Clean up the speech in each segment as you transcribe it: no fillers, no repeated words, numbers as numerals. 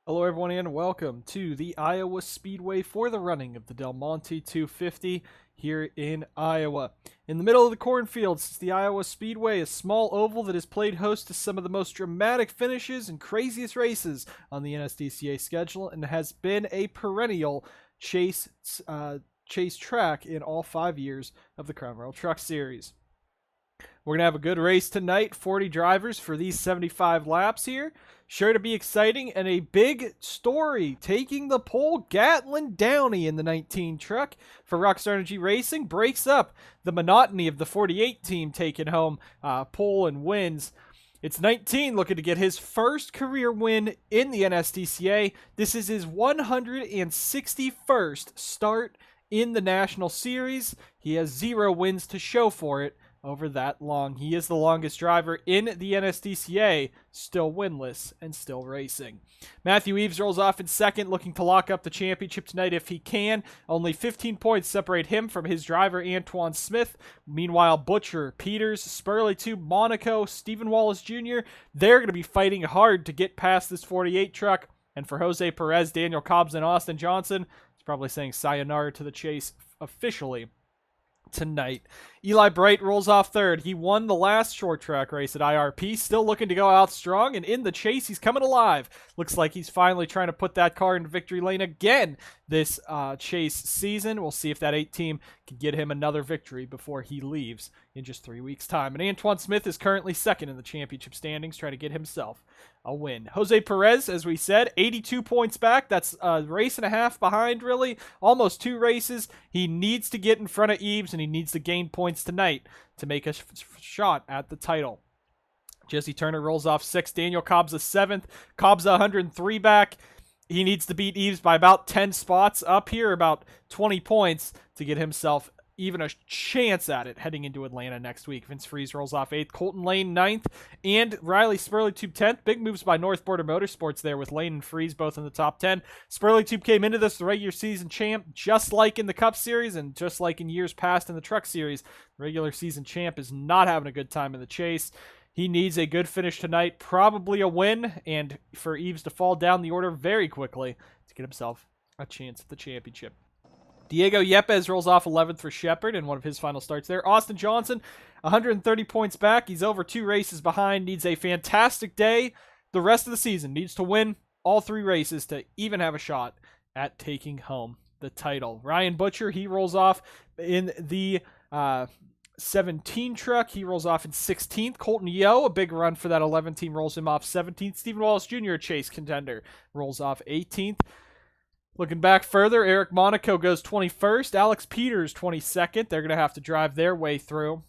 Hello everyone and welcome to the Iowa Speedway for the running of the Del Monte 250 here in Iowa. In the middle of the cornfields, it's the Iowa Speedway, a small oval that has played host to some of the most dramatic finishes and craziest races on the NSDCA schedule and has been a perennial chase track in all 5 years of the Crown Royal Truck Series. We're going to have a good race tonight, 40 drivers for these 75 laps here. Sure to be exciting, and a big story taking the pole. Gatlin Downey in the 19 truck for Rockstar Energy Racing breaks up the monotony of the 48 team taking home pole and wins. It's 19 looking to get his first career win in the NSDCA. This is his 161st start in the National Series. He has 0 wins to show for it over that long. He is the longest driver in the NSDCA, still winless and still racing. Matthew Eaves rolls off in second, looking to lock up the championship tonight if he can. Only 15 points separate him from his driver, Antoine Smith. Meanwhile, Butcher, Peters, Spurley Tube, Monaco, Stephen Wallace Jr., they're going to be fighting hard to get past this 48 truck. And for Jose Perez, Daniel Cobbs, and Austin Johnson, it's probably saying sayonara to the chase officially tonight. Eli Bright rolls off third. He won the last short track race at IRP, still looking to go out strong, and in the chase, he's coming alive. Looks like he's finally trying to put that car into victory lane again this chase season. We'll see if that 8 team can get him another victory before he leaves in just 3 weeks' time. And Antoine Smith is currently second in the championship standings, trying to get himself a win. Jose Perez, as we said, 82 points back. That's a race and a half behind, really. Almost 2 races. He needs to get in front of Eaves, and he needs to gain points tonight to make a shot at the title. Jesse Turner rolls off 6th. Daniel Cobbs 7th. Cobbs 103 back. He needs to beat Eaves by about 10 spots up here, about 20 points to get himself even a chance at it heading into Atlanta next week. Vince Freeze rolls off 8th, Colton Lane 9th, and Riley Spurley Tube 10th. Big moves by North Border Motorsports there with Lane and Freeze both in the top 10. Spurley Tube came into this the regular season champ, just like in the Cup Series and just like in years past in the Truck Series. The regular season champ is not having a good time in the chase. He needs a good finish tonight, probably a win, and for Eaves to fall down the order very quickly to get himself a chance at the championship. Diego Yepes rolls off 11th for Shepard in one of his final starts there. Austin Johnson, 130 points back. He's over 2 races behind. Needs a fantastic day the rest of the season. Needs to win all 3 races to even have a shot at taking home the title. Ryan Butcher, he rolls off in the 17 truck. He rolls off in 16th. Colton Yo, a big run for that 11 team, rolls him off 17th. Stephen Wallace Jr., a chase contender, rolls off 18th. Looking back further, Eric Monaco goes 21st. Alex Peters 22nd. They're going to have to drive their way through.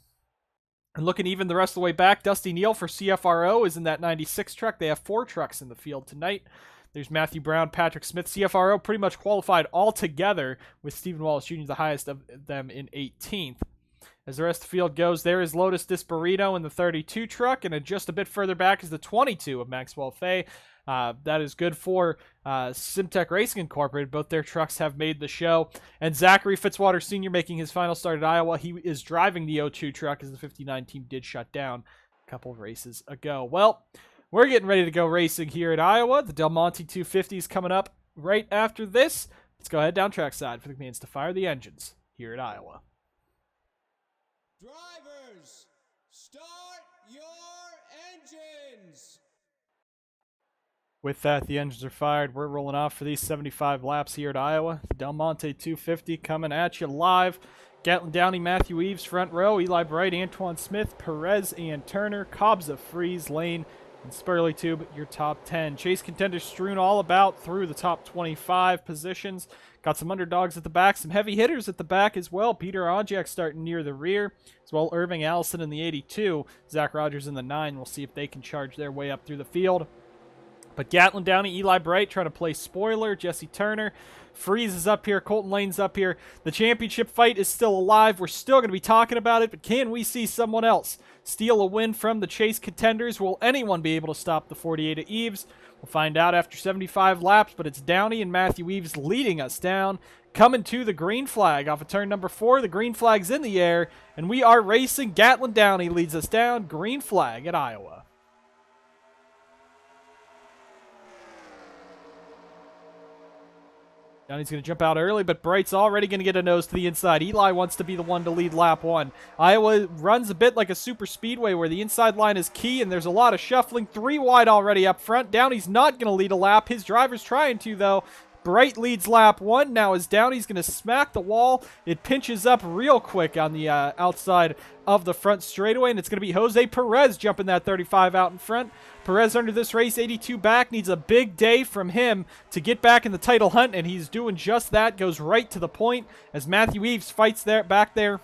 And looking even the rest of the way back, Dusty Neal for CFRO is in that 96 truck. They have 4 trucks in the field tonight. There's Matthew Brown, Patrick Smith. CFRO pretty much qualified all together with Stephen Wallace Jr., the highest of them, in 18th. As the rest of the field goes, there is Lotus Disparito in the 32 truck, and just a bit further back is the 22 of Maxwell Fay. That is good for Simtech Racing Incorporated. Both their trucks have made the show. And Zachary Fitzwater Sr. making his final start at Iowa. He is driving the 02 truck as the 59 team did shut down a couple of races ago. Well, we're getting ready to go racing here at Iowa. The Del Monte 250 is coming up right after this. Let's go ahead down trackside for the commands to fire the engines here at Iowa. Drivers, start your engines! With that, the engines are fired. We're rolling off for these 75 laps here at Iowa. The Del Monte 250 coming at you live. Gatlin Downey, Matthew Eaves, front row. Eli Bright, Antoine Smith, Perez, and Turner. Cobbs of Freeze, Lane, and Spurley Tube, your top 10. Chase contenders strewn all about through the top 25 positions. Got some underdogs at the back, some heavy hitters at the back as well. Peter Ojak starting near the rear, as well Irving Allison in the 82. Zach Rogers in the 9. We'll see if they can charge their way up through the field. But Gatlin Downey, Eli Bright trying to play spoiler. Jesse Turner. Freeze is up here. Colton Lane's up here. The championship fight is still alive. We're still going to be talking about it, but can we see someone else steal a win from the chase contenders? Will anyone be able to stop the 48 of Eaves? We'll find out after 75 laps, but it's Downey and Matthew Eaves leading us down. Coming to the green flag off of turn number 4. The green flag's in the air, and we are racing. Gatlin Downey leads us down. Green flag at Iowa. Downey's going to jump out early, but Bright's already going to get a nose to the inside. Eli wants to be the one to lead lap 1. Iowa runs a bit like a super speedway where the inside line is key, and there's a lot of shuffling. 3 wide already up front. Downey's not going to lead a lap. His driver's trying to, though. Bright leads lap 1. Now as Downey's going to smack the wall, it pinches up real quick on the outside of the front straightaway, and it's going to be Jose Perez jumping that 35 out in front. Perez under this race, 82 back, needs a big day from him to get back in the title hunt, and he's doing just that. Goes right to the point as Matthew Eaves fights back there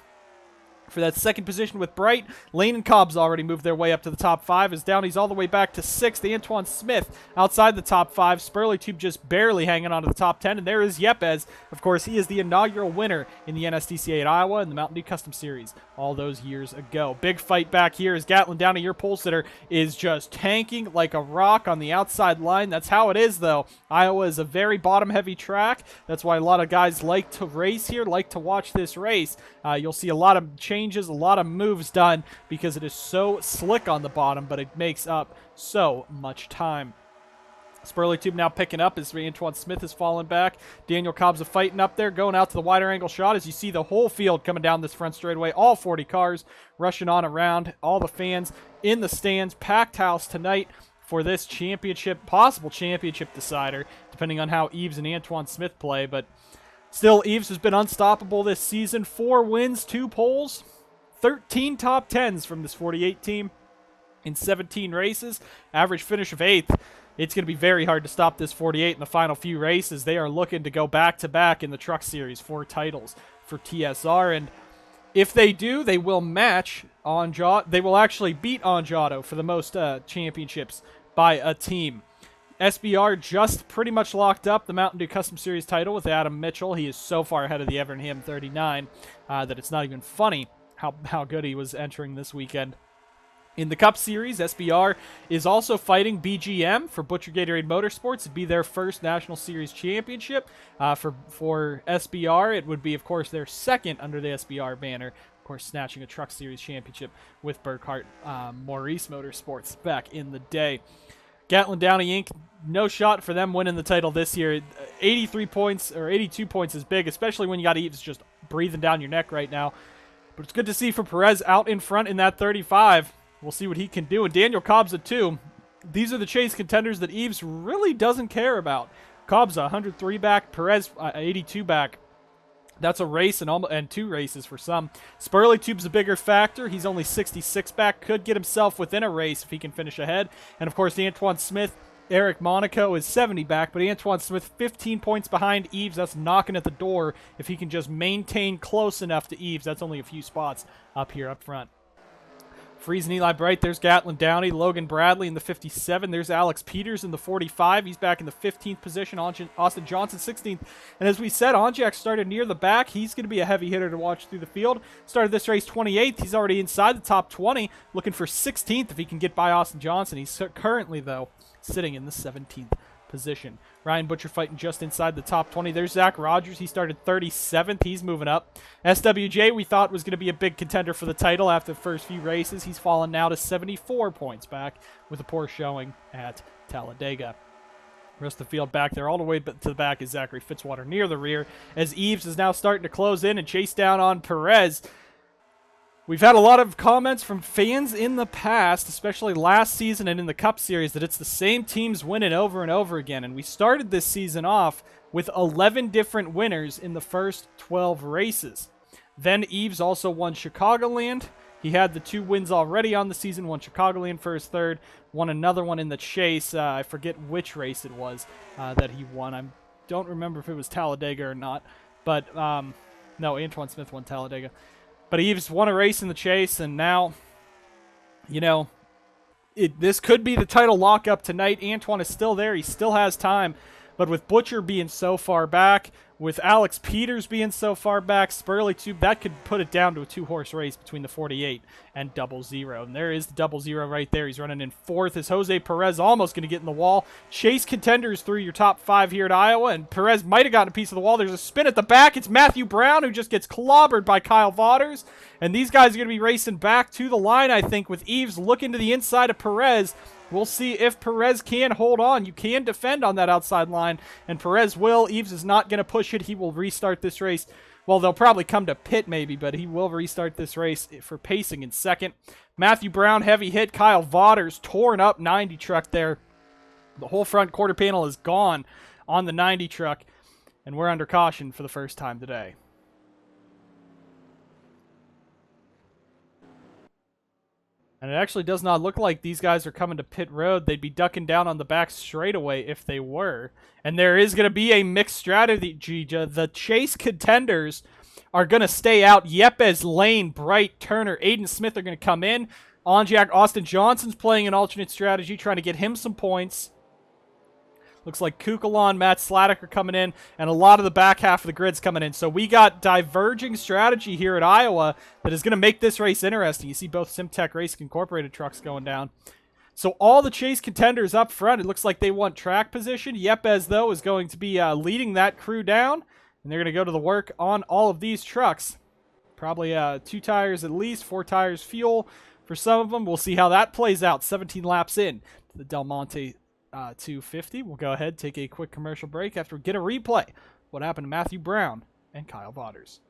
for that second position with Bright. Lane and Cobb's already moved their way up to the top 5 as Downey's all the way back to 6th. Antoine Smith outside the top 5. Spurley just barely hanging on to the top 10. And there is Yepes. Of course, he is the inaugural winner in the NSDCA at Iowa in the Mountain Dew Custom Series all those years ago. Big fight back here as Gatlin Downey, your pole sitter, is just tanking like a rock on the outside line. That's how it is, though. Iowa is a very bottom-heavy track. That's why a lot of guys like to race here, like to watch this race. You'll see a lot of changes, a lot of moves done because it is so slick on the bottom, but it makes up so much time. Spurley Tube now picking up as Antoine Smith has fallen back. Daniel Cobb's fighting up there, going out to the wider angle shot as you see the whole field coming down this front straightaway. All 40 cars rushing on around. All the fans in the stands. Packed house tonight for this championship, possible championship decider, depending on how Eaves and Antoine Smith play. But still, Eaves has been unstoppable this season. 4 wins, 2 poles, 13 top 10s from this 48 team in 17 races. Average finish of 8th. It's going to be very hard to stop this 48 in the final few races. They are looking to go back-to-back in the Truck Series, 4 titles for TSR. And if they do, they will match they will actually beat Angiato for the most championships by a team. SBR just pretty much locked up the Mountain Dew Custom Series title with Adam Mitchell. He is so far ahead of the Evernham 39 that it's not even funny how good he was entering this weekend. In the Cup Series, SBR is also fighting BGM for Butcher Gatorade Motorsports. It'd be their first National Series championship. For SBR, it would be, of course, their second under the SBR banner. Of course, snatching a Truck Series championship with Burkhart Maurice Motorsports back in the day. Gatlin Downey Inc., no shot for them winning the title this year. 83 points, or 82 points is big, especially when you got Eaves just breathing down your neck right now. But it's good to see for Perez out in front in that 35. We'll see what he can do. And Daniel Cobb's a 2. These are the chase contenders that Eaves really doesn't care about. Cobb's a 103 back, Perez 82 back. That's a race and 2 races for some. Spurley Tube's a bigger factor. He's only 66 back. Could get himself within a race if he can finish ahead. And of course, Antoine Smith, Eric Monaco is 70 back, but Antoine Smith 15 points behind Eaves. That's knocking at the door. If he can just maintain close enough to Eaves, that's only a few spots up here up front. Freeze and Eli Bright. There's Gatlin Downey, Logan Bradley in the 57. There's Alex Peters in the 45. He's back in the 15th position. Austin Johnson 16th. And as we said, Onjak started near the back. He's going to be a heavy hitter to watch through the field. Started this race 28th. He's already inside the top 20, looking for 16th if he can get by Austin Johnson. He's currently, though, sitting in the 17th position. Ryan Butcher fighting just inside the top 20. There's Zach Rogers. He started 37th. He's moving up. SWJ, we thought was going to be a big contender for the title after the first few races. He's fallen now to 74 points back with a poor showing at Talladega. Rest of the field back there all the way to the back is Zachary Fitzwater near the rear as Eaves is now starting to close in and chase down on Perez. We've had a lot of comments from fans in the past, especially last season and in the Cup Series, that it's the same teams winning over and over again. And we started this season off with 11 different winners in the first 12 races. Then Eaves also won Chicagoland. He had the 2 wins already on the season, won Chicagoland for his 3rd, won another one in the chase. I forget which race it was that he won. I don't remember if it was Talladega or not. But, no, Antoine Smith won Talladega. But Eaves won a race in the chase, and now, you know, this could be the title lockup tonight. Antoine is still there. He still has time. But with Butcher being so far back, with Alex Peters being so far back, Spurley Tube, that could put it down to a 2-horse race between the 48 and 00. And there is the 00 right there. He's running in 4th. Is Jose Perez almost going to get in the wall? Chase contenders through your top 5 here at Iowa, and Perez might have gotten a piece of the wall. There's a spin at the back. It's Matthew Brown who just gets clobbered by Kyle Vaughters. And these guys are going to be racing back to the line, I think, with Eaves looking to the inside of Perez. We'll see if Perez can hold on. You can defend on that outside line, and Perez will. Eaves is not going to push it. He will restart this race. Well, they'll probably come to pit maybe, but he will restart this race for pacing in second. Matthew Brown, heavy hit. Kyle Vaughters, torn up 90 truck there. The whole front quarter panel is gone on the 90 truck, and we're under caution for the first time today. And it actually does not look like these guys are coming to pit road. They'd be ducking down on the back straightaway if they were. And there is going to be a mixed strategy. The chase contenders are going to stay out. Yepes, Lane, Bright, Turner, Eaves and Smith are going to come in. Onjak, Austin Johnson's playing an alternate strategy, trying to get him some points. Looks like Kukulon, Matt Sladek are coming in, and a lot of the back half of the grid's coming in. So we got diverging strategy here at Iowa that is going to make this race interesting. You see both SimTech Racing Incorporated trucks going down. So all the chase contenders up front, it looks like they want track position. Yepes, though, is going to be leading that crew down, and they're going to go to the work on all of these trucks. Probably 2 tires at least, 4 tires fuel for some of them. We'll see how that plays out 17 laps in to the Del Monte 250. We'll go ahead, take a quick commercial break after we get a replay. What happened to Matthew Brown and Kyle Vaughters.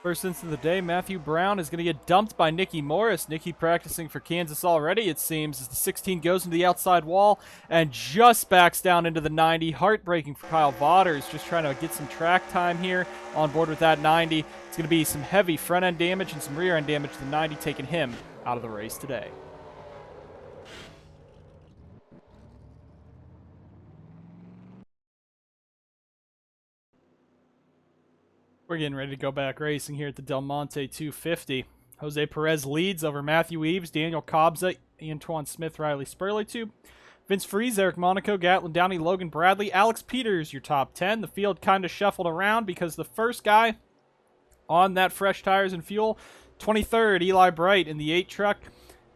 First instance of the day, Matthew Brown is going to get dumped by Nicky Morris. Nicky practicing for Kansas already, it seems, as the 16 goes into the outside wall and just backs down into the 90. Heartbreaking for Kyle Vaughters, just trying to get some track time here on board with that 90. It's going to be some heavy front-end damage and some rear-end damage to the 90, taking him out of the race today. We're getting ready to go back racing here at the Del Monte 250. Jose Perez leads over Matthew Eaves, Daniel Kobza, Antoine Smith, Riley Spurley, Vince Freeze, Eric Monaco, Gatlin Downey, Logan Bradley, Alex Peters, your top 10. The field kind of shuffled around because the first guy on that fresh tires and fuel, 23rd, Eli Bright in the 8 truck.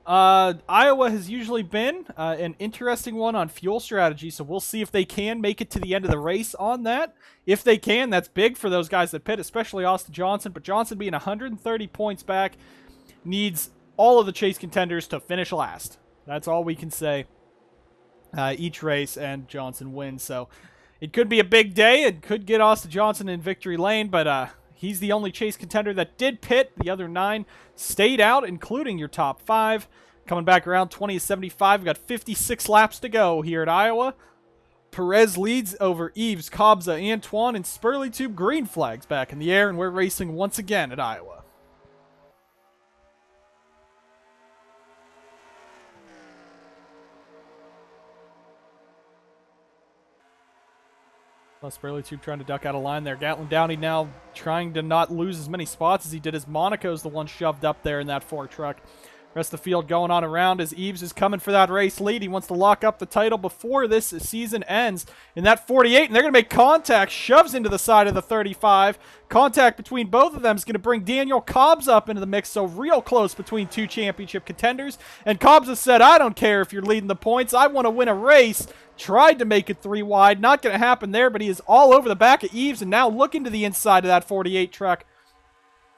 Iowa has usually been an interesting one on fuel strategy, so we'll see if they can make it to the end of the race on that. If they can, that's big for those guys that pit, especially Austin Johnson. But Johnson being 130 points back needs all of the chase contenders to finish last. That's all we can say each race, and Johnson wins. So it could be a big day. It could get Austin Johnson in victory lane, but he's the only chase contender that did pit. The other 9 stayed out, including your top 5. Coming back around 20-75. We've got 56 laps to go here at Iowa. Perez leads over Eaves, Kobza, Antoine, and Spurley. Green flags back in the air, and we're racing once again at Iowa. Spurley trying to duck out of line there. Gatlin Downey now trying to not lose as many spots as he did, as Monaco's the one shoved up there in that 4 truck. Rest of the field going on around as Eaves is coming for that race lead. He wants to lock up the title before this season ends in that 48, and they're going to make contact. Shoves into the side of the 35. Contact between both of them is going to bring Daniel Cobbs up into the mix, so real close between 2 championship contenders. And Cobbs has said, I don't care if you're leading the points. I want to win a race. Tried to make it 3 wide. Not going to happen there, but he is all over the back of Eaves and now looking to the inside of that 48 truck.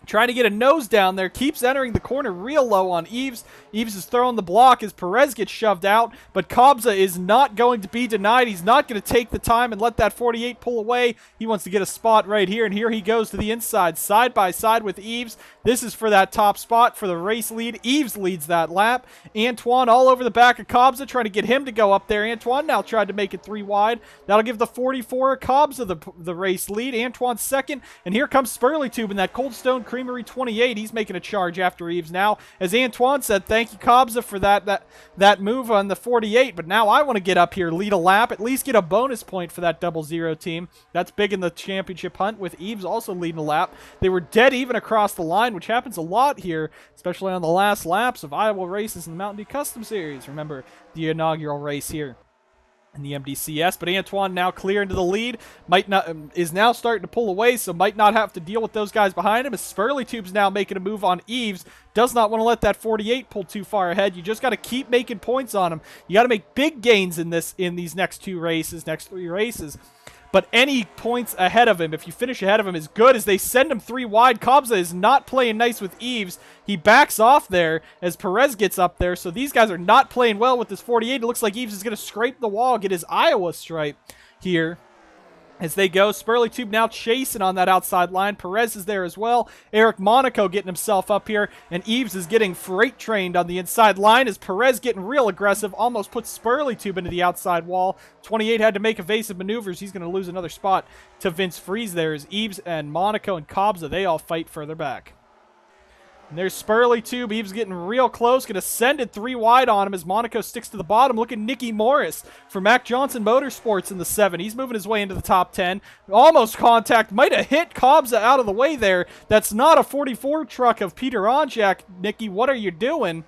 Trying to get a nose down there. Keeps entering the corner real low on Eaves. Eaves is throwing the block as Perez gets shoved out. But Kobza is not going to be denied. He's not going to take the time and let that 48 pull away. He wants to get a spot right here. And here he goes to the inside. Side by side with Eaves. This is for that top spot for the race lead. Eaves leads that lap. Antoine all over the back of Kobza. Trying to get him to go up there. Antoine now tried to make it 3 wide. That'll give the 44 Kobza the race lead. Antoine second. And here comes Spurley in that Cold Stone Creamery 28. He's making a charge after Eaves now. As Antoine said, thank you, Kobza, for that move on the 48. But now I want to get up here, lead a lap, at least get a bonus point for that 00 team. That's big in the championship hunt, with Eaves also leading a lap. They were dead even across the line, which happens a lot here, especially on the last laps of Iowa races in the Mountain Dew Custom Series. Remember the inaugural race here in the MDCS, but Antoine now clear into the lead, is now starting to pull away, so might not have to deal with those guys behind him, as Spurley now making a move on Eaves. Does not want to let that 48 pull too far ahead. You just got to keep making points on him. You got to make big gains in these next 3 races. but any points ahead of him, if you finish ahead of him, is good as they send him 3 wide. Kobza is not playing nice with Eaves. He backs off there as Perez gets up there, so these guys are not playing well with this 48. It looks like Eaves is going to scrape the wall, get his Iowa stripe here. As they go, Spurley Tube now chasing on that outside line. Perez is there as well. Eric Monaco getting himself up here. And Eaves is getting freight trained on the inside line as Perez getting real aggressive. Almost puts Spurley Tube into the outside wall. 28 had to make evasive maneuvers. He's going to lose another spot to Vince Freeze there as Eaves and Monaco and Kobza, they all fight further back. And there's Spurley Tube. Eaves getting real close. Going to send it 3 wide on him as Monaco sticks to the bottom. Look at Nicky Morris for Mac Johnson Motorsports in the 7. He's moving his way into the top 10. Almost contact. Might have hit Kobza out of the way there. That's not a 44 truck of Peter Onjak. Nicky, what are you doing?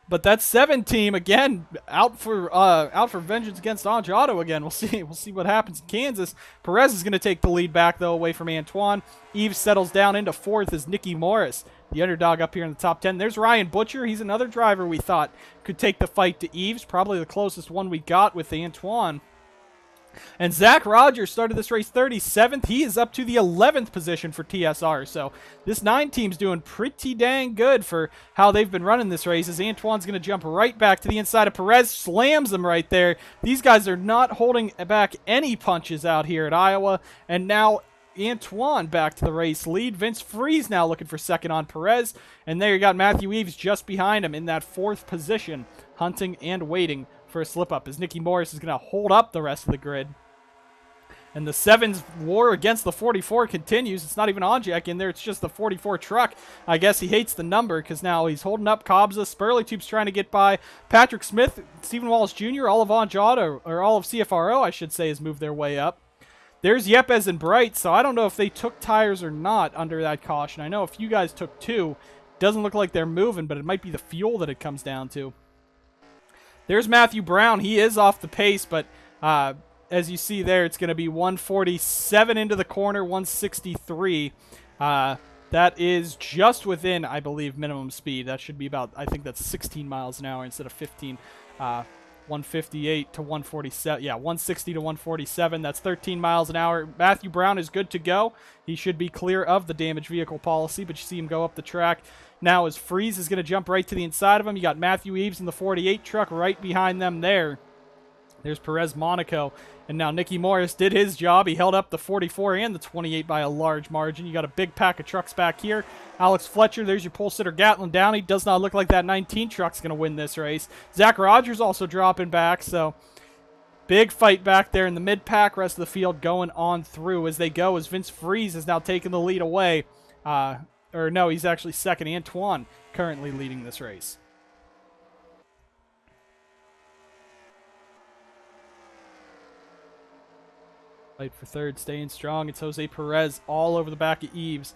But that 7 team again out for vengeance against Anjado again. We'll see what happens in Kansas. Perez is going to take the lead back though away from Antoine. Eaves settles down into 4th as Nicky Morris, the underdog up here in the top 10. There's Ryan Butcher. He's another driver we thought could take the fight to Eaves. Probably the closest one we got with Antoine. And Zach Rogers started this race 37th. He is up to the 11th position for TSR. So this 9 team's doing pretty dang good for how they've been running this race. As Antoine's going to jump right back to the inside of Perez. Slams him right there. These guys are not holding back any punches out here at Iowa. And now Antoine back to the race lead. Vince Freeze now looking for second on Perez. And there you got Matthew Eaves just behind him in that 4th position, hunting and waiting for a slip-up as Nicky Morris is going to hold up the rest of the grid. And the 7's war against the 44 continues. It's not even Onjak in there. It's just the 44 truck. I guess he hates the number because now he's holding up Kobza. Spurley Tube's trying to get by. Patrick Smith, Stephen Wallace Jr., all of Anjado, or all of CFRO, I should say, has moved their way up. There's Yepes and Bright, so I don't know if they took tires or not under that caution. I know a few guys took 2. Doesn't look like they're moving, but it might be the fuel that it comes down to. There's Matthew Brown. He is off the pace, but as you see there, it's going to be 147 into the corner, 163. That is just within, I believe, minimum speed. That should be about, I think that's 16 miles an hour instead of 15. 158 to 147. Yeah, 160 to 147. That's 13 miles an hour. Matthew Brown is good to go. He should be clear of the damaged vehicle policy, but you see him go up the track. Now as Freeze is going to jump right to the inside of him. You got Matthew Eaves in the 48 truck right behind them there. There's Perez Monaco. And now Nicky Morris did his job. He held up the 44 and the 28 by a large margin. You got a big pack of trucks back here. Alex Fletcher, there's your pole sitter Gatlin Downey. Does not look like that 19 truck's going to win this race. Zach Rogers also dropping back, so big fight back there in the mid-pack. Rest of the field going on through as they go, as Vince Freeze is now taking the lead away. Or no, he's actually second. Antoine currently leading this race. Fight for third, staying strong. It's Jose Perez all over the back of Eaves.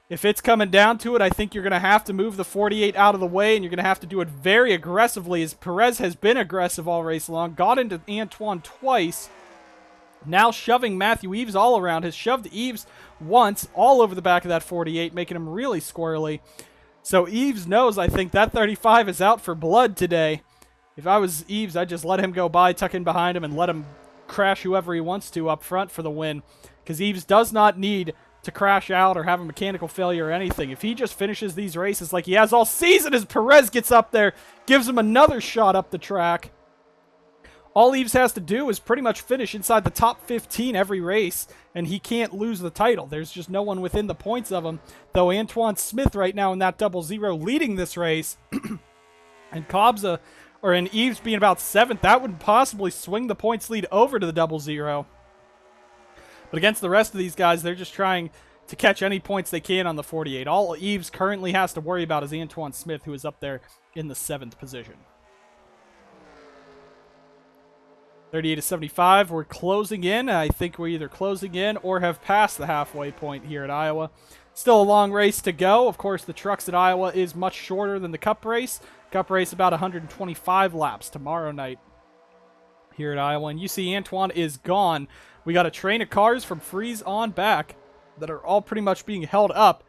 If it's coming down to it, I think you're going to have to move the 48 out of the way, and you're going to have to do it very aggressively, as Perez has been aggressive all race long. Got into Antoine twice. Now shoving Matthew Eaves all around. Has shoved Eaves once all over the back of that 48, making him really squirrely. So Eaves knows, I think, that 35 is out for blood today. If I was Eaves, I'd just let him go by, tuck in behind him, and let him crash whoever he wants to up front for the win, because Eaves does not need to crash out or have a mechanical failure or anything. If he just finishes these races like he has all season, as Perez gets up there, gives him another shot up the track. All Eaves has to do is pretty much finish inside the top 15 every race, and he can't lose the title. There's just no one within the points of him, though Antoine Smith right now in that 00 leading this race, and Kobza or in Eaves being about 7th, that would possibly swing the points lead over to the 00. But against the rest of these guys, they're just trying to catch any points they can on the 48. All Eaves currently has to worry about is Antoine Smith, who is up there in the 7th position. 38 to 75, we're closing in. I think we're either closing in or have passed the halfway point here at Iowa. Still a long race to go. Of course, the trucks at Iowa is much shorter than the Cup race. Cup race about 125 laps tomorrow night here at Iowa. And you see Antoine is gone. We got a train of cars from Freeze on back that are all pretty much being held up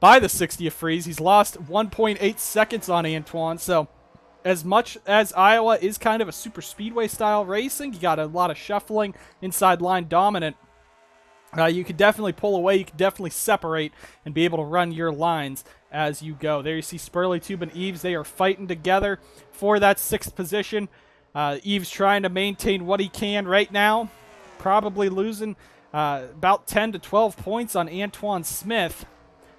by the 60th Freeze. He's lost 1.8 seconds on Antoine. So as much as Iowa is kind of a super speedway style racing, you got a lot of shuffling, inside line dominant. You could definitely pull away, you could definitely separate and be able to run your lines as you go. There you see Spurley Tube and Eaves, they are fighting together for that 6th position. Eaves trying to maintain what he can right now, probably losing about 10 to 12 points on Antoine Smith.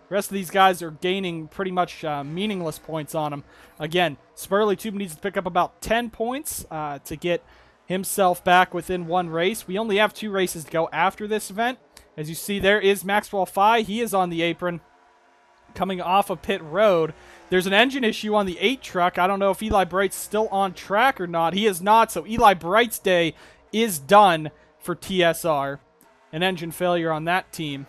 The rest of these guys are gaining pretty much meaningless points on him. Again, Spurley Tube needs to pick up about 10 points to get himself back within 1 race. We only have 2 races to go after this event. As you see, there is Maxwell Fye. He is on the apron coming off of pit road. There's an engine issue on the 8 truck. I don't know if Eli Bright's still on track or not. He is not, so Eli Bright's day is done for TSR. An engine failure on that team.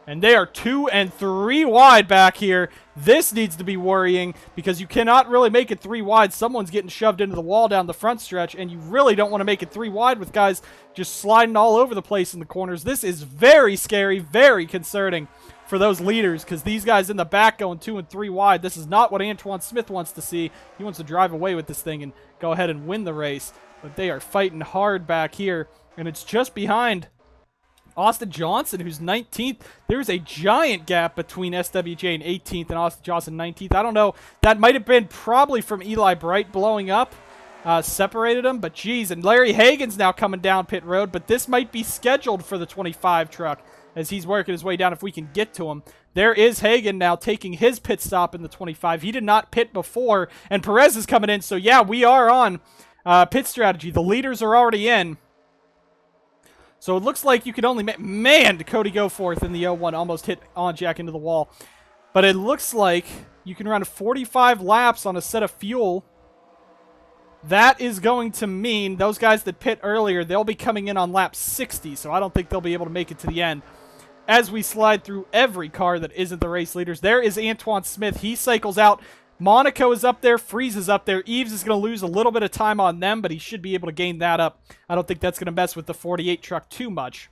And they are 2 and 3 wide back here. This needs to be worrying because you cannot really make it 3 wide. Someone's getting shoved into the wall down the front stretch, and you really don't want to make it 3 wide with guys just sliding all over the place in the corners. This is very scary, very concerning for those leaders because these guys in the back going 2 and 3 wide. This is not what Antoine Smith wants to see. He wants to drive away with this thing and go ahead and win the race. But they are fighting hard back here, and it's just behind Austin Johnson, who's 19th. There's a giant gap between SWJ in 18th and Austin Johnson 19th. I don't know. That might have been probably from Eli Bright blowing up. Separated them, but geez. And Larry Hagan's now coming down pit road, but this might be scheduled for the 25 truck as he's working his way down if we can get to him. There is Hagan now taking his pit stop in the 25. He did not pit before, and Perez is coming in. So yeah, we are on pit strategy. The leaders are already in. So it looks like you can only make... Man, Cody Goforth in the 01 almost hit on Jack into the wall. But it looks like you can run 45 laps on a set of fuel. That is going to mean those guys that pit earlier, they'll be coming in on lap 60. So I don't think they'll be able to make it to the end. As we slide through every car that isn't the race leaders, there is Antoine Smith. He cycles out. Monaco is up there. Freeze is up there. Eaves is going to lose a little bit of time on them, but he should be able to gain that up. I don't think that's going to mess with the 48 truck too much.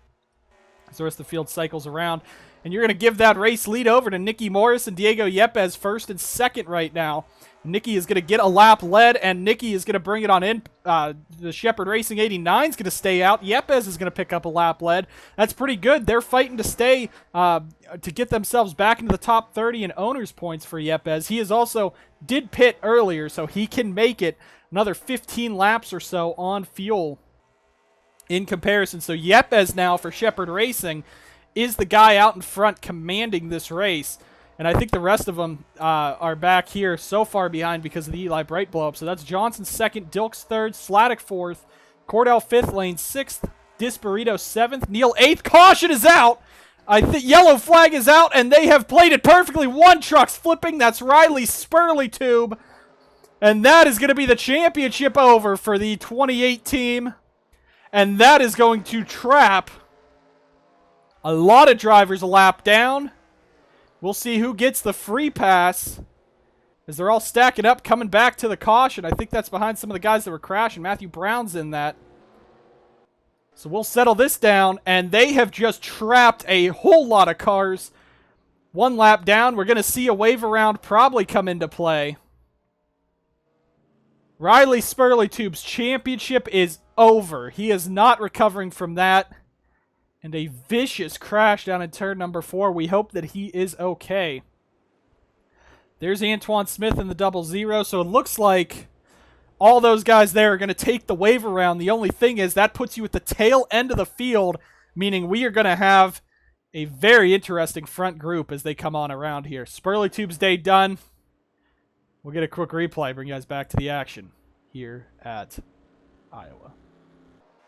So the rest of the field cycles around. And you're going to give that race lead over to Nicky Morris and Diego Yepes 1st and 2nd right now. Nicky is going to get a lap led, and Nicky is going to bring it on in. The Shepherd Racing 89 is going to stay out. Yepes is going to pick up a lap led. That's pretty good. They're fighting to stay, to get themselves back into the top 30 in owners points for Yepes. He is also did pit earlier, so he can make it another 15 laps or so on fuel in comparison. So Yepes now for Shepherd Racing is the guy out in front commanding this race. And I think the rest of them are back here so far behind because of the Eli Bright blow-up. So that's Johnson 2nd, Dilks 3rd, Sladek 4th, Cordell 5th, Lane 6th, Disparito 7th, Neal 8th. Caution is out! I think yellow flag is out, and they have played it perfectly. 1 truck's flipping. That's Riley Spurley Tube. And that is going to be the championship over for the 28 team. And that is going to trap a lot of drivers a lap down. We'll see who gets the free pass as they're all stacking up, coming back to the caution. I think that's behind some of the guys that were crashing. Matthew Brown's in that. So we'll settle this down, and they have just trapped a whole lot of cars. 1 lap down. We're going to see a wave around probably come into play. Riley Spurley Tube's championship is over. He is not recovering from that. And a vicious crash down in turn number 4. We hope that he is okay. There's Antoine Smith in the 00. So it looks like all those guys there are going to take the wave around. The only thing is that puts you at the tail end of the field, meaning we are going to have a very interesting front group as they come on around here. Spurley Tube's day done. We'll get a quick replay, bring you guys back to the action here at Iowa.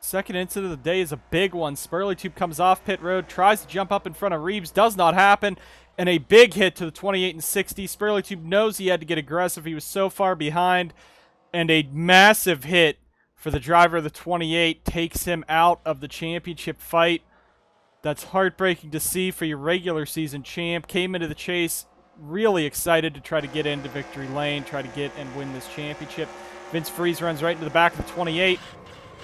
Second incident of the day is a big one. Spurley Tube comes off pit road, tries to jump up in front of Reeves, does not happen, and a big hit to the 28 and 60. Spurley Tube knows he had to get aggressive. He was so far behind, and a massive hit for the driver of the 28 takes him out of the championship fight. That's heartbreaking to see for your regular season champ. Came into the chase really excited to try to get into victory lane, try to get and win this championship. Vince Freeze runs right into the back of the 28.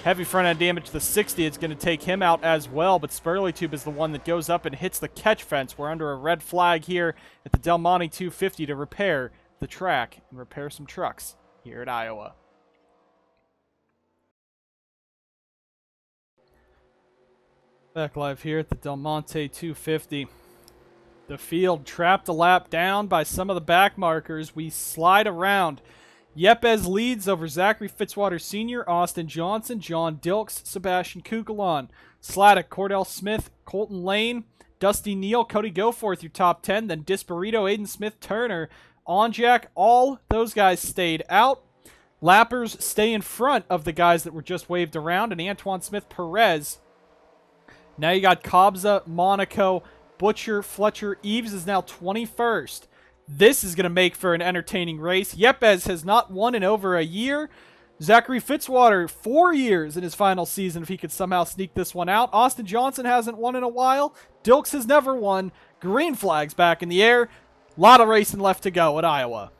Heavy front-end damage to the 60. It's going to take him out as well, but Spurley Tube is the one that goes up and hits the catch fence. We're under a red flag here at the Del Monte 250 to repair the track and repair some trucks here at Iowa. Back live here at the Del Monte 250. The field trapped a lap down by some of the back markers. We slide around. Yepes leads over Zachary Fitzwater Sr., Austin Johnson, John Dilks, Sebastian Kukulon, Sladek, Cordell Smith, Colton Lane, Dusty Neal, Cody Goforth, your top 10, then Disparito, Aiden Smith, Turner, Onjak, all those guys stayed out. Lappers stay in front of the guys that were just waved around, and Antoine Smith Perez. Now you got Kobza, Monaco, Butcher, Fletcher. Eaves is now 21st. This is going to make for an entertaining race. Yepes has not won in over a year. Zachary Fitzwater, 4 years in his final season if he could somehow sneak this one out. Austin Johnson hasn't won in a while. Dilks has never won. Green flags back in the air. A lot of racing left to go at Iowa.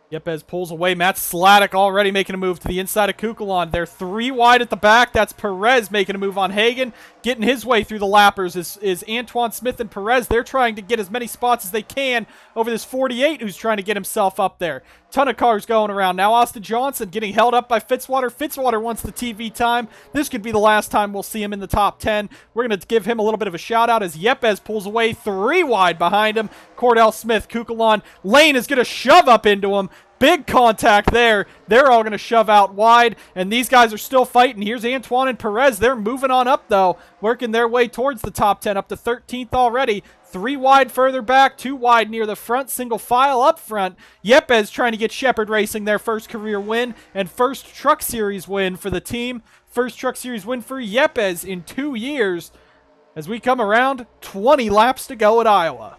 Yepes pulls away. Matt Sladek already making a move to the inside of Kukulon. They're 3 wide at the back. That's Perez making a move on Hagen. Getting his way through the lappers is Antoine Smith and Perez. They're trying to get as many spots as they can over this 48 who's trying to get himself up there. Ton of cars going around. Now Austin Johnson getting held up by Fitzwater. Fitzwater wants the TV time. This could be the last time we'll see him in the top 10. We're going to give him a little bit of a shout out as Yepes pulls away 3 wide behind him. Cordell Smith, Kukulon. Lane is going to shove up into him. Big contact there. They're all going to shove out wide, and these guys are still fighting. Here's Antoine and Perez. They're moving on up, though, working their way towards the top 10, up to 13th already. 3 wide further back, 2 wide near the front, single file up front. Yepes trying to get Shepherd Racing their first career win and first Truck Series win for the team. First Truck Series win for Yepes in 2 years. As we come around, 20 laps to go at Iowa.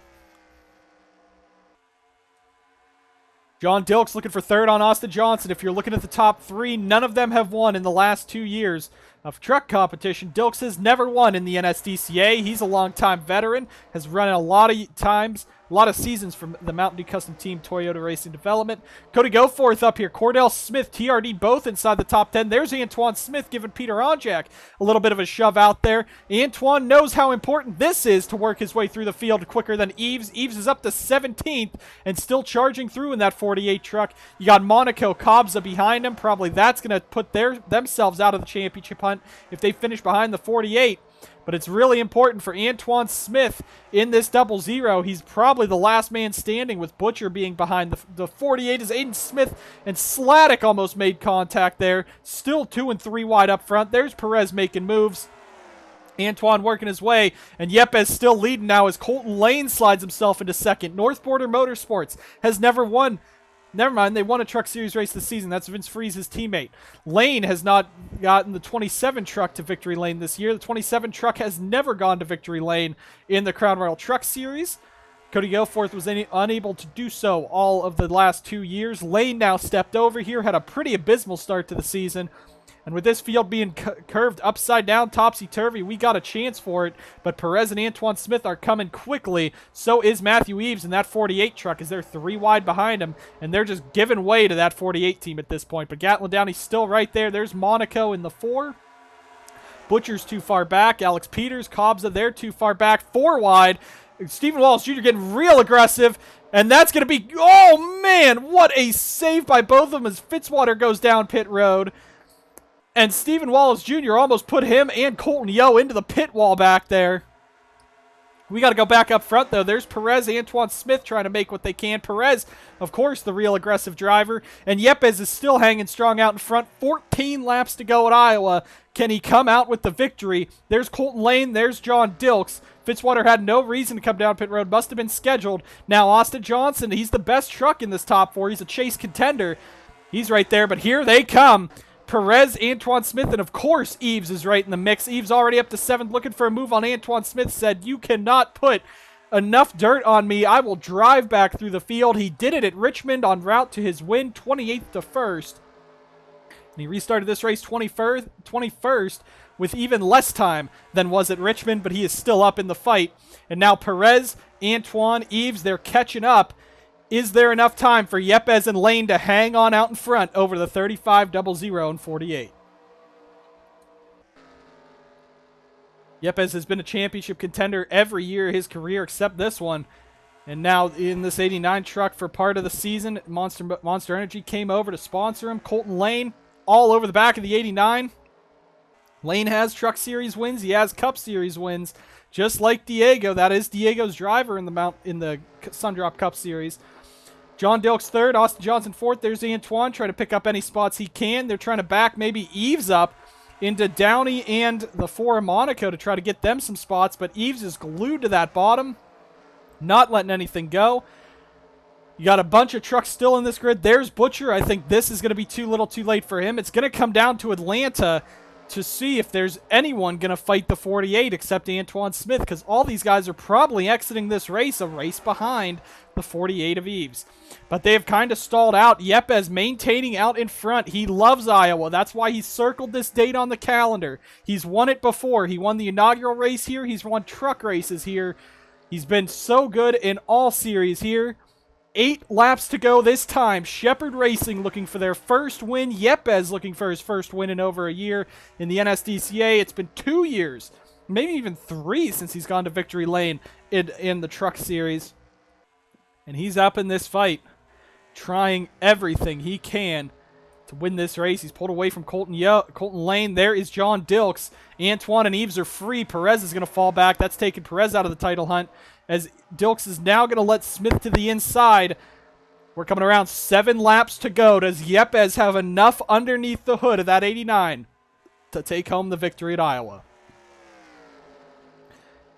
John Dilks looking for third on Austin Johnson. If you're looking at the top 3, none of them have won in the last 2 years of truck competition. Dilks has never won in the NSDCA. He's a longtime veteran, has run a lot of times, a lot of seasons from the Mountain Dew Custom Team Toyota Racing Development. Cody Goforth up here. Cordell Smith, TRD both inside the top 10. There's Antoine Smith giving Peter Onjak a little bit of a shove out there. Antoine knows how important this is to work his way through the field quicker than Eaves. Eaves is up to 17th and still charging through in that 48 truck. You got Monaco, Kobza behind him. Probably that's going to put themselves out of the championship hunt if they finish behind the 48. But it's really important for Antoine Smith in this 00. He's probably the last man standing with Butcher being behind. The 48 is Aiden Smith, and Sladek almost made contact there. Still 2 and 3 wide up front. There's Perez making moves. Antoine working his way, and Yepes still leading now as Colton Lane slides himself into second. North Border Motorsports has never won. Never mind, they won a Truck Series race this season. That's Vince Freese's teammate. Lane has not gotten the 27 truck to victory lane this year. The 27 truck has never gone to victory lane in the Crown Royal Truck Series. Cody Goforth was unable to do so all of the last 2 years. Lane now stepped over here, had a pretty abysmal start to the season. And with this field being curved upside down, topsy-turvy, we got a chance for it. But Perez and Antoine Smith are coming quickly. So is Matthew Eaves in that 48 truck as they're 3 wide behind him. And they're just giving way to that 48 team at this point. But Gatlin Downey's still right there. There's Monaco in the 4. Butcher's too far back. Alex Peters, Kobza, they're too far back. 4 wide. Stephen Wallace Jr. getting real aggressive. And that's going to be... Oh, man! What a save by both of them as Fitzwater goes down pit road. And Stephen Wallace Jr. almost put him and Colton Yo into the pit wall back there. We got to go back up front, though. There's Perez, Antoine Smith trying to make what they can. Perez, of course, the real aggressive driver. And Yepes is still hanging strong out in front. 14 laps to go at Iowa. Can he come out with the victory? There's Colton Lane. There's John Dilks. Fitzwater had no reason to come down pit road. Must have been scheduled. Now Austin Johnson, he's the best truck in this top 4. He's a chase contender. He's right there, but here they come. Perez, Antoine Smith, and of course Eaves is right in the mix. Eaves already up to 7th, looking for a move on Antoine Smith. Said, you cannot put enough dirt on me. I will drive back through the field. He did it at Richmond en route to his win, 28th to 1st. And he restarted this race 21st with even less time than was at Richmond, but he is still up in the fight. And now Perez, Antoine, Eaves, they're catching up. Is there enough time for Yepes and Lane to hang on out in front over the 35, 00, and 48? Yepes has been a championship contender every year of his career except this one. And now in this 89 truck for part of the season, Monster Energy came over to sponsor him. Colton Lane all over the back of the 89. Lane has Truck Series wins. He has Cup Series wins, just like Diego. That is Diego's driver in the Sundrop Cup Series. John Dilks third, Austin Johnson fourth. There's Antoine trying to pick up any spots he can. They're trying to back maybe Eaves up into Downey and the 4 of Monaco to try to get them some spots, but Eaves is glued to that bottom, not letting anything go. You got a bunch of trucks still in this grid. There's Butcher. I think this is going to be too little too late for him. It's going to come down to Atlanta to see if there's anyone going to fight the 48 except Antoine Smith, because all these guys are probably exiting this race a race behind the 48 of Eaves. But they've kind of stalled out. Yepes maintaining out in front. He loves Iowa. That's why he circled this date on the calendar. He's won it before. He won the inaugural race here. He's won truck races here. He's been so good in all series here. 8 laps to go this time. Shepherd Racing looking for their first win. Yepes looking for his first win in over a year in the NSDCA. It's been 2 years, maybe even 3 since he's gone to victory lane in the truck series. And he's up in this fight, trying everything he can to win this race. He's pulled away from Colton Lane. There is John Dilks. Antoine and Eaves are free. Perez is going to fall back. That's taking Perez out of the title hunt, as Dilks is now going to let Smith to the inside. We're coming around 7 laps to go. Does Yepes have enough underneath the hood of that 89 to take home the victory at Iowa?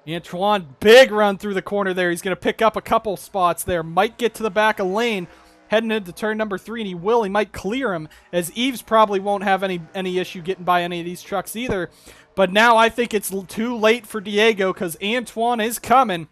Antoine, big run through the corner there. He's going to pick up a couple spots there. Might get to the back of Lane heading into turn number 3, and he will. He might clear him, as Eaves probably won't have any issue getting by any of these trucks either. But now I think it's too late for Diego, because Antoine is coming.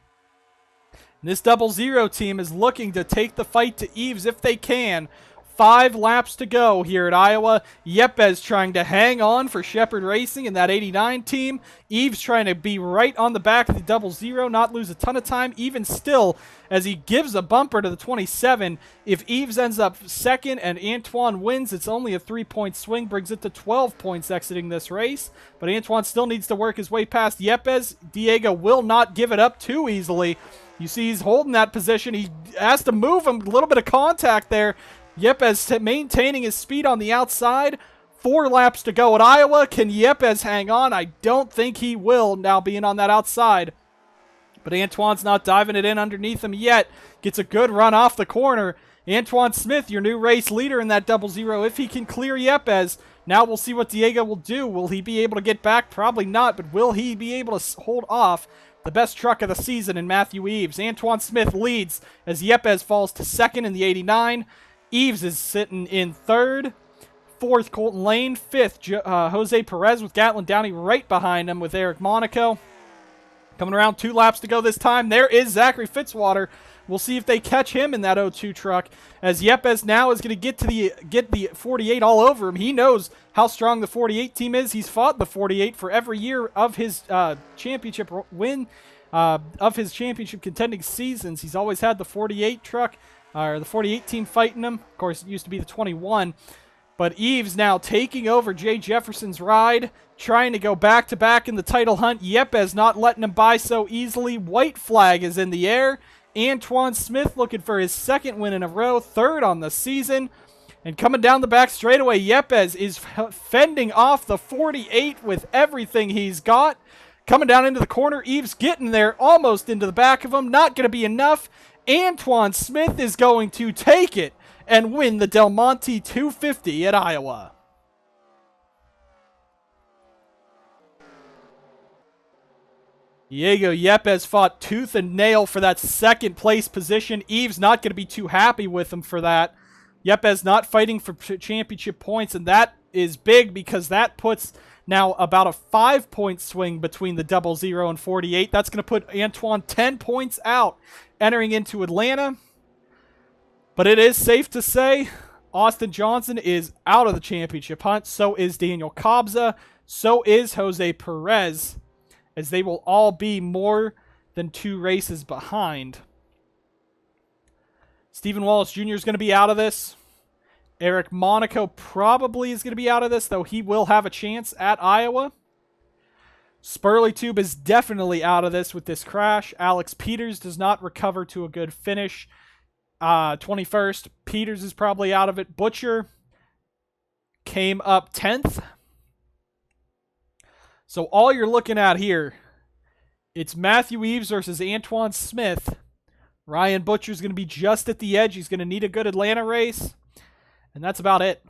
And this 00 team is looking to take the fight to Eaves if they can. 5 laps to go here at Iowa. Yepes trying to hang on for Shepherd Racing and that 89 team. Eaves trying to be right on the back of the 00, not lose a ton of time. Even still, as he gives a bumper to the 27, if Eaves ends up second and Antoine wins, it's only a 3-point swing, brings it to 12 points exiting this race. But Antoine still needs to work his way past Yepes. Diego will not give it up too easily. You see he's holding that position. He has to move him. A little bit of contact there. Yepes maintaining his speed on the outside. 4 laps to go at Iowa. Can Yepes hang on? I don't think he will, now being on that outside. But Antoine's not diving it in underneath him yet. Gets a good run off the corner. Antoine Smith, your new race leader in that 00. If he can clear Yepes, now we'll see what Diego will do. Will he be able to get back? Probably not, but will he be able to hold off the best truck of the season in Matthew Eaves? Antoine Smith leads as Yepes falls to second in the 89. Eaves is sitting in third. 4th, Colton Lane. 5th, Jose Perez with Gatlin Downey right behind him with Eric Monaco. Coming around 2 laps to go this time. There is Zachary Fitzwater. We'll see if they catch him in that 02 truck, as Yepes now is going to get the 48 all over him. He knows how strong the 48 team is. He's fought the 48 for every year of his championship win, of his championship contending seasons. He's always had the 48 truck, or the 48 team fighting him. Of course, it used to be the 21. But Eaves now taking over Jay Jefferson's ride, trying to go back-to-back in the title hunt. Yepes not letting him by so easily. White flag is in the air. Antoine Smith looking for his 2nd win in a row, 3rd on the season. And coming down the back straightaway, Yepes is fending off the 48 with everything he's got. Coming down into the corner, Eaves getting there, almost into the back of him. Not going to be enough. Antoine Smith is going to take it and win the Del Monte 250 at Iowa. Diego Yepes fought tooth and nail for that 2nd place position. Eaves not going to be too happy with him for that. Yepes not fighting for championship points, and that is big because that puts now about a 5-point swing between the 00 and 48. That's going to put Antoine 10 points out entering into Atlanta. But it is safe to say Austin Johnson is out of the championship hunt. So is Daniel Kabza. So is Jose Perez, as they will all be more than 2 races behind. Stephen Wallace Jr. is going to be out of this. Eric Monaco probably is going to be out of this, though he will have a chance at Iowa. Spurley Tube is definitely out of this with this crash. Alex Peters does not recover to a good finish. 21st, Peters is probably out of it. Butcher came up 10th. So all you're looking at here, it's Matthew Eaves versus Antoine Smith. Ryan Butcher's going to be just at the edge. He's going to need a good Atlanta race. And that's about it.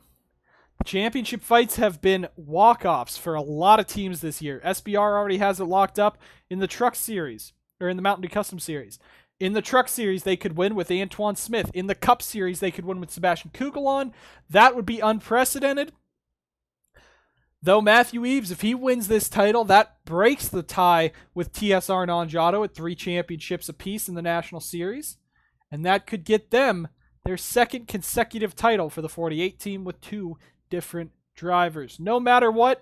The championship fights have been walk-offs for a lot of teams this year. SBR already has it locked up in the Truck Series, or in the Mountain Dew Custom Series. In the Truck Series, they could win with Antoine Smith. In the Cup Series, they could win with Sebastian Kugelon. That would be unprecedented. Though Matthew Eaves, if he wins this title, that breaks the tie with TSR and Anjato at 3 championships apiece in the National Series. And that could get them their second consecutive title for the 48 team with 2 different drivers. No matter what,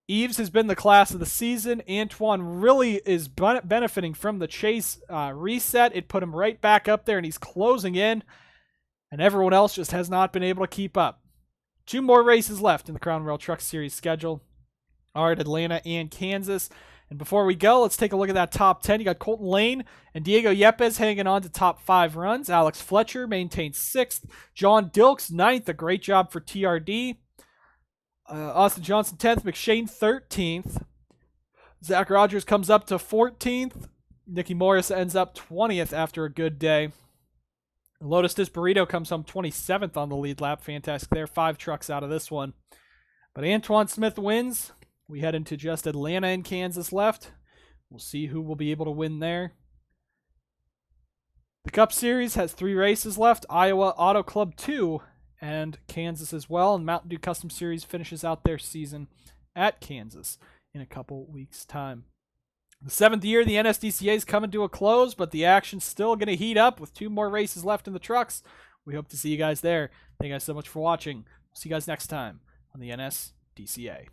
Eaves has been the class of the season. Antoine really is benefiting from the chase reset. It put him right back up there, and he's closing in. And everyone else just has not been able to keep up. 2 more races left in the Crown Royal Truck Series schedule are at Atlanta and Kansas. And before we go, let's take a look at that top 10. You got Colton Lane and Diego Yepes hanging on to top 5 runs. Alex Fletcher maintains 6th. John Dilks 9th. A great job for TRD. Austin Johnson 10th. McShane 13th. Zach Rogers comes up to 14th. Nicky Morris ends up 20th after a good day. Lotus Burrito comes home 27th on the lead lap. Fantastic there. 5 trucks out of this one. But Antoine Smith wins. We head into just Atlanta and Kansas left. We'll see who will be able to win there. The Cup Series has 3 races left. Iowa Auto Club 2 and Kansas as well. And Mountain Dew Custom Series finishes out their season at Kansas in a couple weeks' time. The 7th year, the NSDCA is coming to a close, but the action's still going to heat up with 2 more races left in the trucks. We hope to see you guys there. Thank you guys so much for watching. See you guys next time on the NSDCA.